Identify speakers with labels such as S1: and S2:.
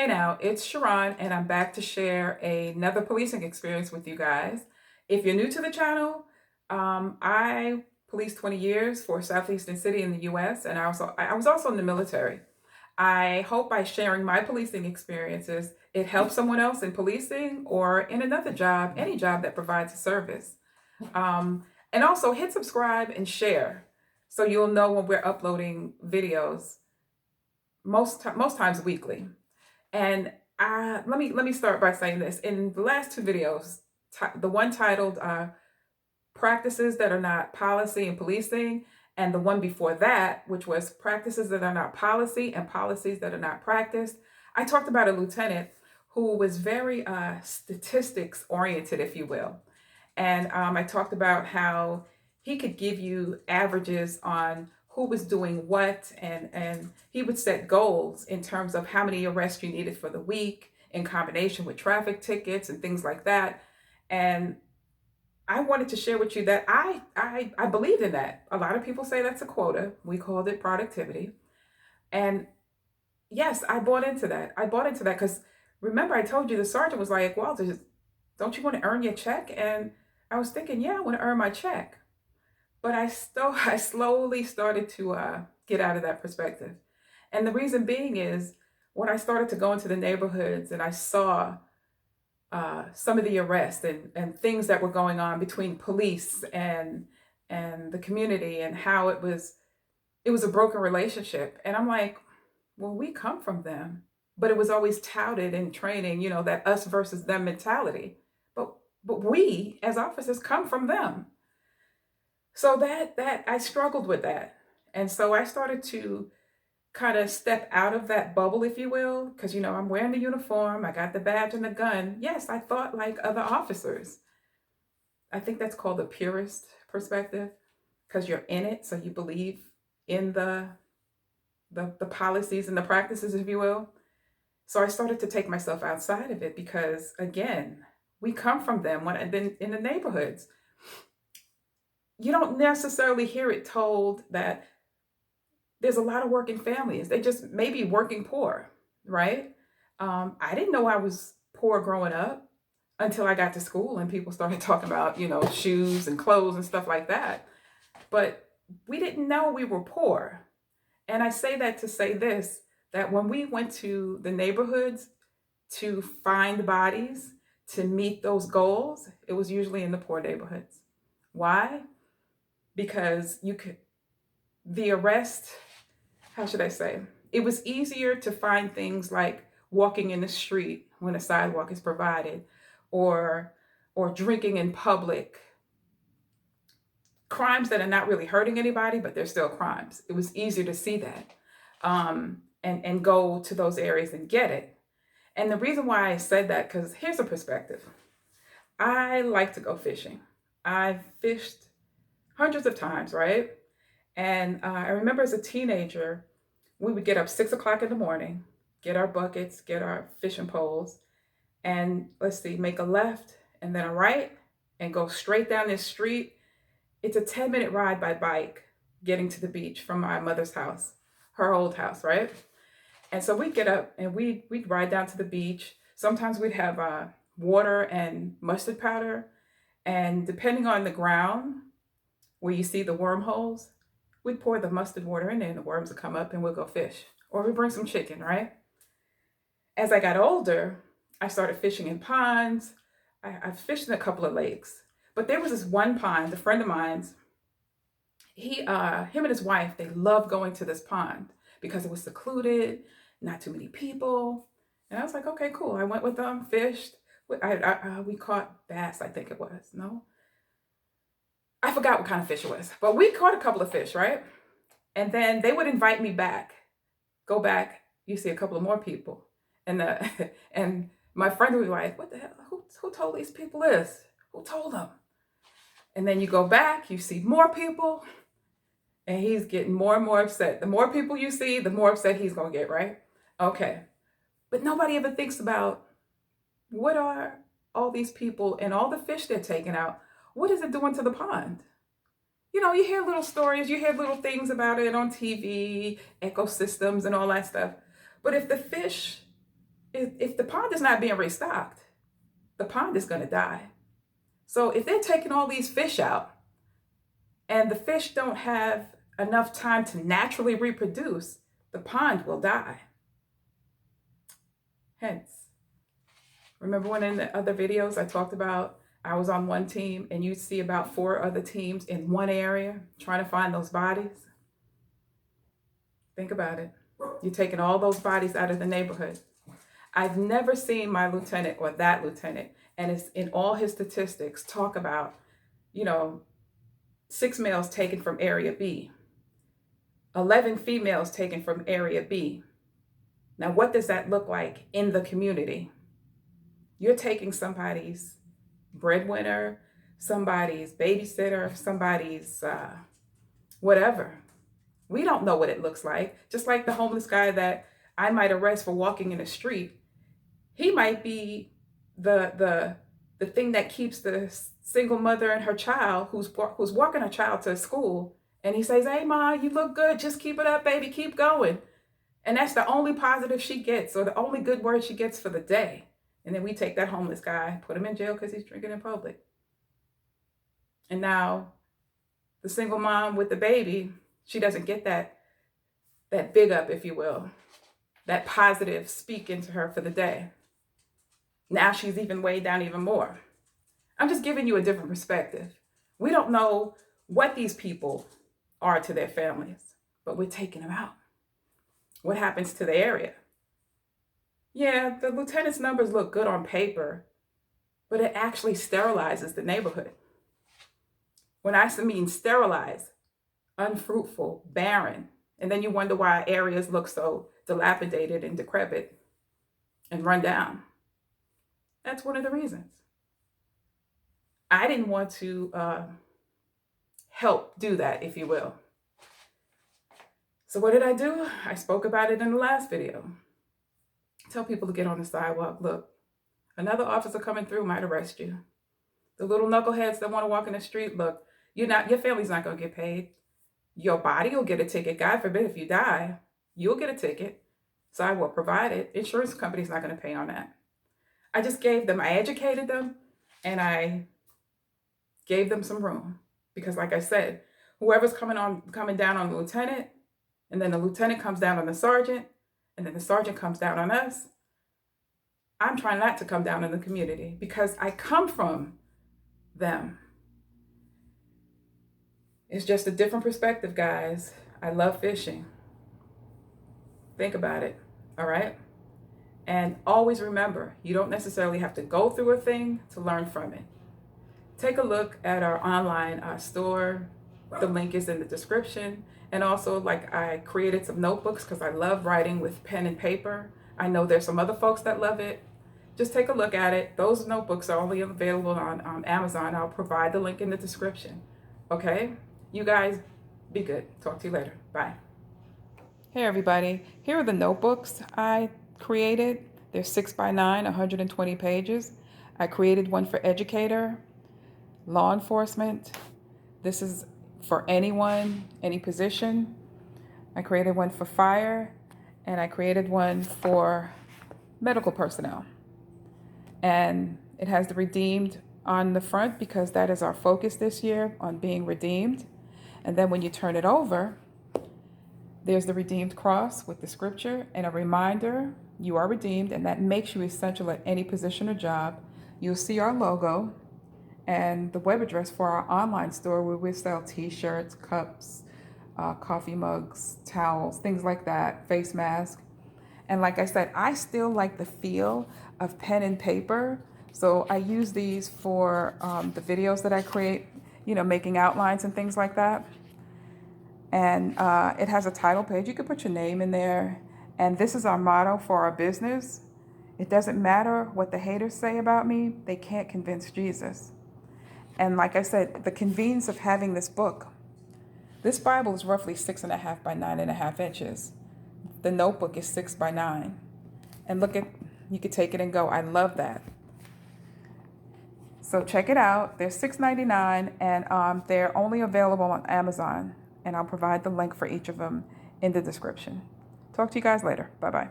S1: Hey now, it's Sharon, and I'm back to share another policing experience with you guys. If you're new to the channel, I policed 20 years for Southeastern City in the US, and I was also in the military. I hope by sharing my policing experiences, it helps someone else in policing or in another job, any job that provides a service. And also hit subscribe and share so you'll know when we're uploading videos most times weekly. And let me start by saying this. In the last two videos, the one titled "Practices That Are Not Policy and Policing," and the one before that, which was "Practices That Are Not Policy and Policies That Are Not Practiced," I talked about a lieutenant who was very statistics oriented, if you will. And I talked about how he could give you averages on who was doing what, and he would set goals in terms of how many arrests you needed for the week in combination with traffic tickets and things like that. And I wanted to share with you that I believed in that. A lot of people say that's a quota. We called it productivity. And yes, I bought into that. I bought into that because remember I told you the sergeant was like, "Walter, don't you want to earn your check?" And I was thinking, yeah, I want to earn my check. But I slowly started to get out of that perspective. And the reason being is when I started to go into the neighborhoods and I saw some of the arrests and things that were going on between police and the community, and how it was a broken relationship. And I'm like, well, we come from them. But it was always touted in training, that us versus them mentality. But but we as officers come from them. So that I struggled with that. And so I started to kind of step out of that bubble, if you will, because I'm wearing the uniform, I got the badge and the gun. Yes, I thought like other officers. I think that's called the purist perspective, because you're in it, so you believe in the policies and the practices, if you will. So I started to take myself outside of it because, again, we come from them. And then in the neighborhoods, you don't necessarily hear it told that there's a lot of working families. They just may be working poor, right? I didn't know I was poor growing up until I got to school and people started talking about, shoes and clothes and stuff like that. But we didn't know we were poor. And I say that to say this, that when we went to the neighborhoods to find bodies, to meet those goals, it was usually in the poor neighborhoods. Why? Because the arrest, how should I say? It was easier to find things like walking in the street when a sidewalk is provided, or drinking in public, crimes that are not really hurting anybody, but they're still crimes. It was easier to see that, and go to those areas and get it. And the reason why I said that, because here's a perspective. I like to go fishing. I've fished hundreds of times, right? And I remember as a teenager, we would get up 6 o'clock in the morning, get our buckets, get our fishing poles, and let's see, make a left and then a right and go straight down this street. It's a 10-minute ride by bike getting to the beach from my mother's house, her old house, right? And so we'd get up and we'd ride down to the beach. Sometimes we'd have water and mustard powder. And depending on the ground where you see the wormholes, we'd pour the mustard water in there and the worms would come up and we'll go fish. Or we bring some chicken, right? As I got older, I started fishing in ponds. I fished in a couple of lakes. But there was this one pond, a friend of mine's, him and his wife, they loved going to this pond because it was secluded, not too many people. And I was like, okay, cool. I went with them, fished. We caught bass, I think it was. No, I forgot what kind of fish it was, but we caught a couple of fish, right? And then they would invite me back. Go back, you see a couple of more people. And and my friend would be like, what the hell? Who told these people this? Who told them? And then you go back, you see more people, and he's getting more and more upset. The more people you see, the more upset he's going to get, right? Okay. But nobody ever thinks about, what are all these people and all the fish they're taking out? What is it doing to the pond? You hear little stories, you hear little things about it on TV, ecosystems and all that stuff. But if the fish if the pond is not being restocked, the pond is going to die. So if they're taking all these fish out and the fish don't have enough time to naturally reproduce, the pond will die. Hence, remember when in the other videos I talked about I was on one team and you'd see about 4 other teams in one area trying to find those bodies? Think about it. You're taking all those bodies out of the neighborhood. I've never seen my lieutenant or that lieutenant, and it's in all his statistics, talk about, 6 males taken from area B, 11 females taken from area B. Now, what does that look like in the community? You're taking somebody's breadwinner, somebody's babysitter, somebody's whatever. We don't know what it looks like. Just like the homeless guy that I might arrest for walking in the street. He might be the thing that keeps the single mother and her child who's walking her child to school. And he says, "Hey, Ma, you look good. Just keep it up, baby. Keep going." And that's the only positive she gets, or the only good word she gets for the day. And then we take that homeless guy, put him in jail because he's drinking in public. And now the single mom with the baby, she doesn't get that big up, if you will, that positive speak into her for the day. Now she's even weighed down even more. I'm just giving you a different perspective. We don't know what these people are to their families, but we're taking them out. What happens to the area? Yeah, the lieutenant's numbers look good on paper, but it actually sterilizes the neighborhood. When I mean sterilize, unfruitful, barren, and then you wonder why areas look so dilapidated and decrepit and run down. That's one of the reasons. I didn't want to help do that, if you will. So what did I do? I spoke about it in the last video. Tell people to get on the sidewalk. Look, another officer coming through might arrest you. The little knuckleheads that want to walk in the street, look, your family's not going to get paid. Your body will get a ticket. God forbid if you die, you'll get a ticket. Sidewalk provided. Insurance company's not going to pay on that. I just gave them, I educated them, and I gave them some room. Because like I said, whoever's coming down on the lieutenant, and then the lieutenant comes down on the sergeant, and then the sergeant comes down on us. I'm trying not to come down in the community because I come from them. It's just a different perspective, guys. I love fishing. Think about it, all right? And always remember, you don't necessarily have to go through a thing to learn from it. Take a look at our online store. The link is in the description. And also, I created some notebooks because I love writing with pen and paper. I know there's some other folks that love it. Just take a look at it. Those notebooks are only available on Amazon. I'll provide the link in the description. Okay? You guys, be good. Talk to you later. Bye. Hey, everybody. Here are the notebooks I created. They're 6x9, 120 pages. I created one for Educator, law enforcement. This is for anyone, any position. I created one for fire, and I created one for medical personnel. And it has the Redeemed on the front because that is our focus this year, on being redeemed. And then when you turn it over, there's the Redeemed cross with the scripture and a reminder you are redeemed, and that makes you essential at any position or job. You'll see our logo and the web address for our online store where we sell t-shirts, cups, coffee mugs, towels, things like that, face mask. And like I said, I still like the feel of pen and paper. So I use these for the videos that I create, making outlines and things like that. And it has a title page. You can put your name in there. And this is our motto for our business. It doesn't matter what the haters say about me. They can't convince Jesus. And like I said, the convenience of having this book. This Bible is roughly 6.5 by 9.5 inches. The notebook is 6 by 9. And look at, you could take it and go. I love that. So check it out. They're $6.99 and they're only available on Amazon. And I'll provide the link for each of them in the description. Talk to you guys later. Bye-bye.